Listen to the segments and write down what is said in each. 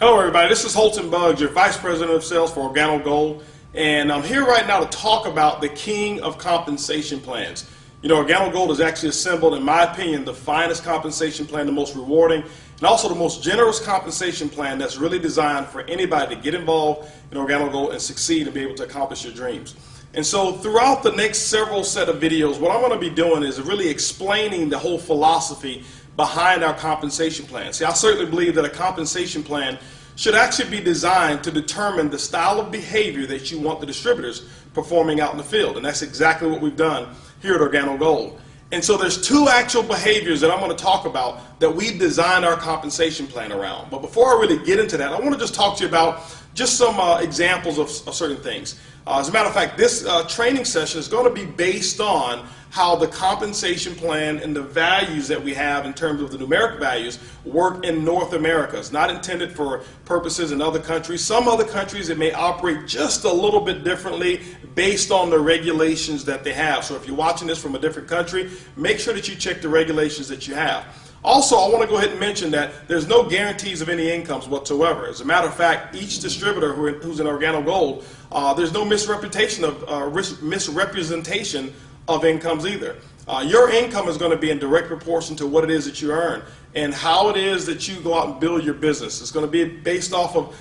Hello everybody, this is Holton Buggs, your Vice President of Sales for Organo Gold, and I'm here right now to talk about the king of compensation plans. You know, Organo Gold has actually assembled, in my opinion, the finest compensation plan, the most rewarding, and also the most generous compensation plan that's really designed for anybody to get involved in Organo Gold and succeed and be able to accomplish your dreams. And so throughout the next several set of videos, what I'm going to be doing is really explaining the whole philosophy behind our compensation plan. See, I certainly believe that a compensation plan should actually be designed to determine the style of behavior that you want the distributors performing out in the field. And that's exactly what we've done here at Organo Gold. And so there's two actual behaviors that I'm going to talk about that we've designed our compensation plan around. But before I really get into that, I want to just talk to you about just some examples of certain things. As a matter of fact, this training session is going to be based on how the compensation plan and the values that we have in terms of the numeric values work in North America. It's not intended for purposes in other countries. Some other countries, it may operate just a little bit differently based on the regulations that they have. So if you're watching this from a different country, make sure that you check the regulations that you have. Also, I want to go ahead and mention that there's no guarantees of any incomes whatsoever. As a matter of fact, each distributor who's in Organo Gold, there's no misrepresentation of incomes either. Your income is going to be in direct proportion to what it is that you earn and how it is that you go out and build your business. It's going to be based off of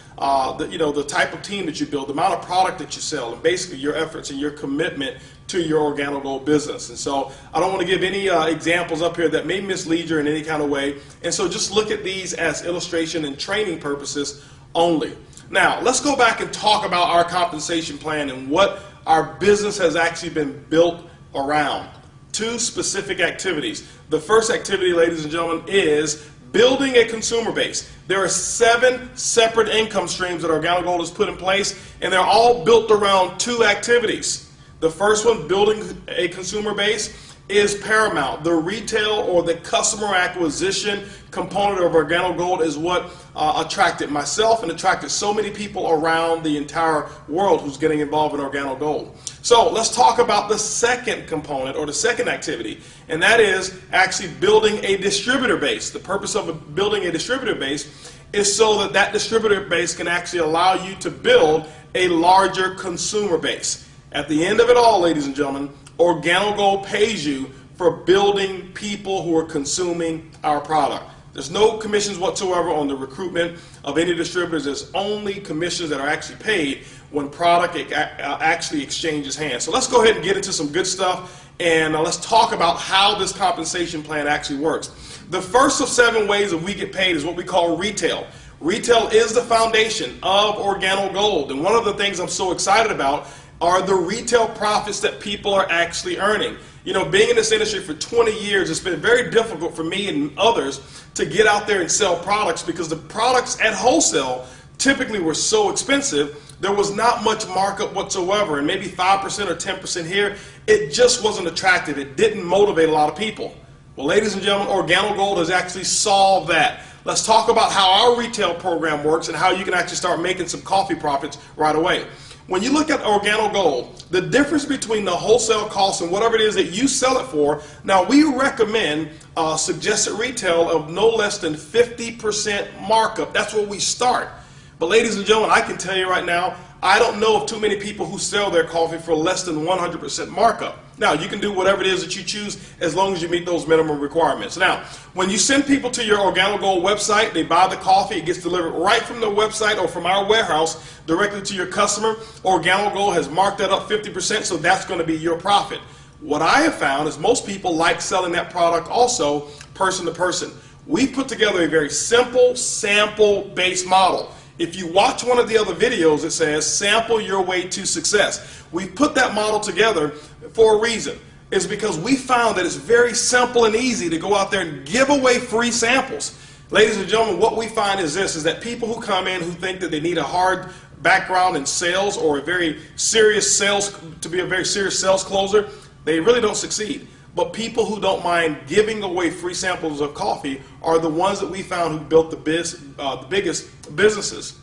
the type of team that you build, the amount of product that you sell, and basically your efforts and your commitment to your Organo Gold business. And so I don't want to give any examples up here that may mislead you in any kind of way. And so just look at these as illustration and training purposes only. Now, let's go back and talk about our compensation plan and what our business has actually been built around. Two specific activities. The first activity, ladies and gentlemen, is building a consumer base. There are 7 separate income streams that Organo Gold has put in place, and they're all built around 2 activities. The first one, building a consumer base, is paramount. The retail or the customer acquisition component of Organo Gold is what attracted myself and attracted so many people around the entire world who's getting involved in Organo Gold. So let's talk about the second component or the second activity, and that is actually building a distributor base. The purpose of building a distributor base is so that that distributor base can actually allow you to build a larger consumer base. At the end of it all, ladies and gentlemen, Organo Gold pays you for building people who are consuming our product. There's no commissions whatsoever on the recruitment of any distributors. There's only commissions that are actually paid when product actually exchanges hands. So let's go ahead and get into some good stuff, and let's talk about how this compensation plan actually works. The first of 7 ways that we get paid is what we call retail. Retail is the foundation of Organo Gold, and one of the things I'm so excited about are the retail profits that people are actually earning. You know, being in this industry for 20 years, it's been very difficult for me and others to get out there and sell products because the products at wholesale typically were so expensive, there was not much markup whatsoever, and maybe 5% or 10% here. It just wasn't attractive. It didn't motivate a lot of people. Well, ladies and gentlemen, Organo Gold has actually solved that. Let's talk about how our retail program works and how you can actually start making some coffee profits right away. When you look at Organo Gold, the difference between the wholesale cost and whatever it is that you sell it for, now we recommend suggested retail of no less than 50% markup. That's where we start. But ladies and gentlemen, I can tell you right now, I don't know of too many people who sell their coffee for less than 100% markup. Now, you can do whatever it is that you choose as long as you meet those minimum requirements. Now, when you send people to your Organo Gold website, they buy the coffee, it gets delivered right from the website or from our warehouse directly to your customer. Organo Gold has marked that up 50%, so that's going to be your profit. What I have found is most people like selling that product also person to person. We put together a very simple sample-based model. If you watch one of the other videos, it says sample your way to success. We put that model together for a reason. It's because we found that it's very simple and easy to go out there and give away free samples. Ladies and gentlemen, what we find is this, is that people who come in who think that they need a hard background in sales or a very serious sales, to be a very serious sales closer, they really don't succeed. But people who don't mind giving away free samples of coffee are the ones that we found who built the biggest businesses.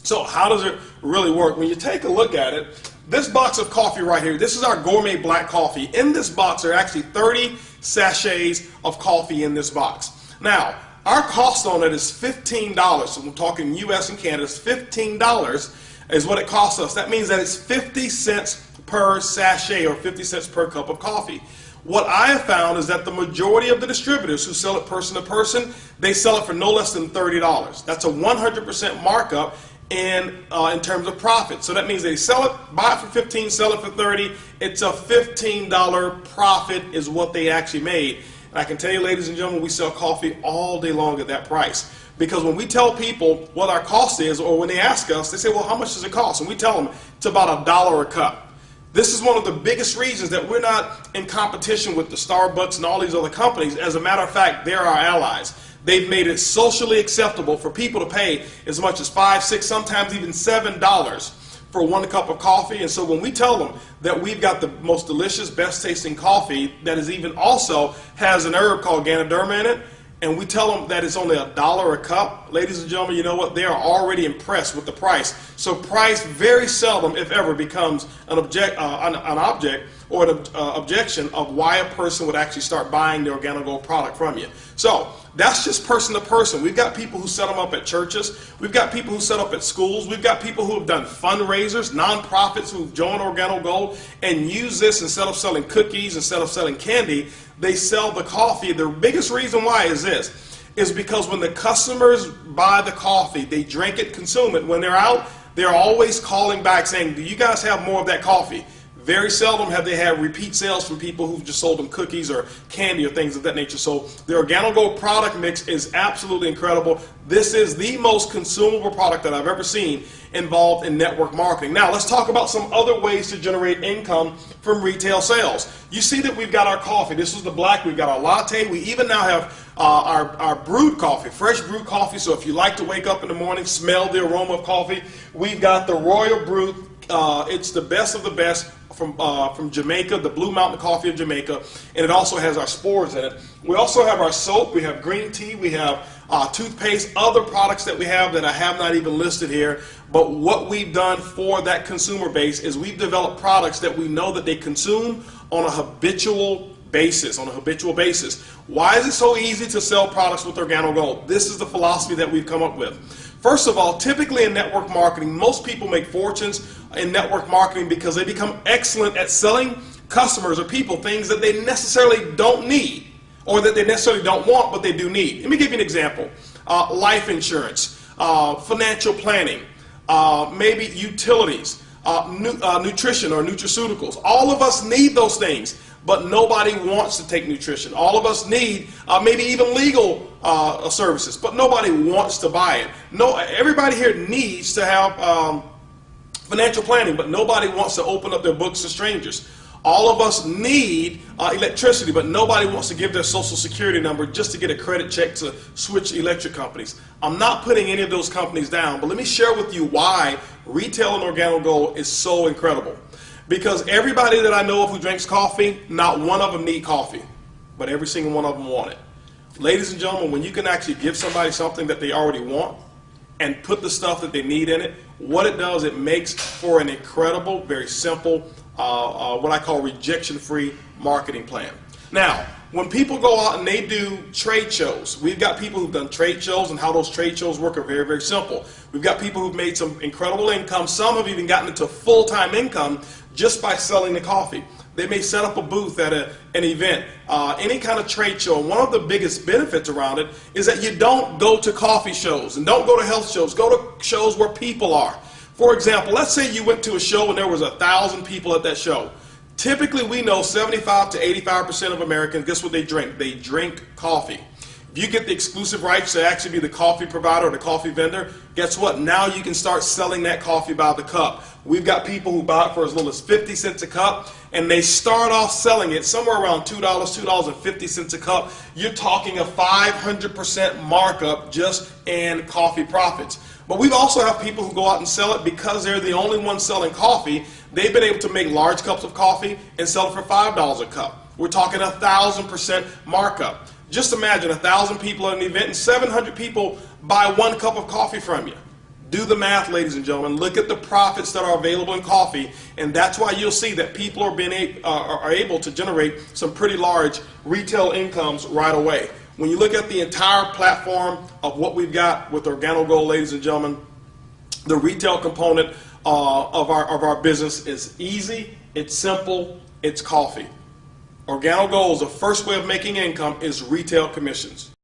So how does it really work? When you take a look at it, this box of coffee right here, this is our gourmet black coffee. In this box, there are actually 30 sachets of coffee in this box. Now, Our cost on it is $15. So we're talking US and Canada, it's $15 is what it costs us. That means that it's 50 cents per sachet or 50 cents per cup of coffee. What I have found is that the majority of the distributors who sell it person to person, they sell it for no less than $30. That's a 100% markup in terms of profit. So that means they sell it, buy it for 15, sell it for 30. It's a $15 profit is what they actually made. And I can tell you, ladies and gentlemen, we sell coffee all day long at that price. Because when we tell people what our cost is, or when they ask us, they say, well, how much does it cost? And we tell them it's about $1 a cup. This is one of the biggest reasons that we're not in competition with the Starbucks and all these other companies. As a matter of fact, they're our allies. They've made it socially acceptable for people to pay as much as $5, $6, sometimes even $7 for one cup of coffee. And so when we tell them that we've got the most delicious, best tasting coffee that is even also has an herb called Ganoderma in it, and we tell them that it's only $1 a cup, ladies and gentlemen, you know what? They are already impressed with the price. So price very seldom, if ever, becomes an object or an objection of why a person would actually start buying the Organo Gold product from you. So that's just person to person. We've got people who set them up at churches. We've got people who set up at schools. We've got people who have done fundraisers, nonprofits who've joined Organo Gold and use this instead of selling cookies, instead of selling candy. They sell the coffee. The biggest reason why is this, is because when the customers buy the coffee, they drink it, consume it. When they're out, they're always calling back saying, do you guys have more of that coffee? Very seldom have they had repeat sales from people who've just sold them cookies or candy or things of that nature. So the Organo Gold product mix is absolutely incredible. This is the most consumable product that I've ever seen involved in network marketing. Now let's talk about some other ways to generate income from retail sales. You see that we've got our coffee. This is the black. We've got our latte. We even now have our brewed coffee, fresh brewed coffee. So if you like to wake up in the morning, smell the aroma of coffee, we've got the Royal Brew. It's the best of the best from Jamaica, the Blue Mountain coffee of Jamaica, and it also has our spores in it. We also have our soap, we have green tea, we have toothpaste, other products that we have that I have not even listed here. But what we've done for that consumer base is we've developed products that we know that they consume on a habitual basis, Why is it so easy to sell products with Organo Gold? This is the philosophy that we've come up with. First of all, typically in network marketing, most people make fortunes in network marketing because they become excellent at selling customers or people things that they necessarily don't need or that they necessarily don't want, but they do need. Let me give you an example. Life insurance, financial planning, maybe utilities, nutrition or nutraceuticals. All of us need those things, but nobody wants to take nutrition. All of us need maybe even legal services, but nobody wants to buy it. No, everybody here needs to have financial planning, but nobody wants to open up their books to strangers. All of us need electricity, but nobody wants to give their social security number just to get a credit check to switch electric companies. I'm not putting any of those companies down, but let me share with you why retail and Organo Gold is so incredible. Because everybody that I know of who drinks coffee, not one of them need coffee, but every single one of them want it. Ladies and gentlemen, when you can actually give somebody something that they already want and put the stuff that they need in it, what it does, it makes for an incredible, very simple, what I call rejection-free marketing plan. Now, when people go out and they do trade shows, we've got people who've done trade shows, and how those trade shows work are very, very simple. We've got people who've made some incredible income. Some have even gotten into full-time income just by selling the coffee. They may set up a booth at an event, any kind of trade show. One of the biggest benefits around it is that you don't go to coffee shows and don't go to health shows. Go to shows where people are. For example, let's say you went to a show and there was 1,000 people at that show. Typically, we know 75 to 85% of Americans, guess what they drink? They drink coffee. If you get the exclusive rights to actually be the coffee provider or the coffee vendor, guess what? Now you can start selling that coffee by the cup. We've got people who buy it for as little as 50 cents a cup, and they start off selling it somewhere around $2, $2.50 a cup. You're talking a 500% markup just in coffee profits. But we've also have people who go out and sell it because they're the only ones selling coffee. They've been able to make large cups of coffee and sell it for $5 a cup. We're talking 1,000% markup. Just imagine 1,000 people at an event and 700 people buy one cup of coffee from you. Do the math, ladies and gentlemen. Look at the profits that are available in coffee, and that's why you'll see that people are able to generate some pretty large retail incomes right away. When you look at the entire platform of what we've got with Organo Gold, ladies and gentlemen, the retail component of our business is easy, it's simple, it's coffee. Organo Gold's the first way of making income is retail commissions.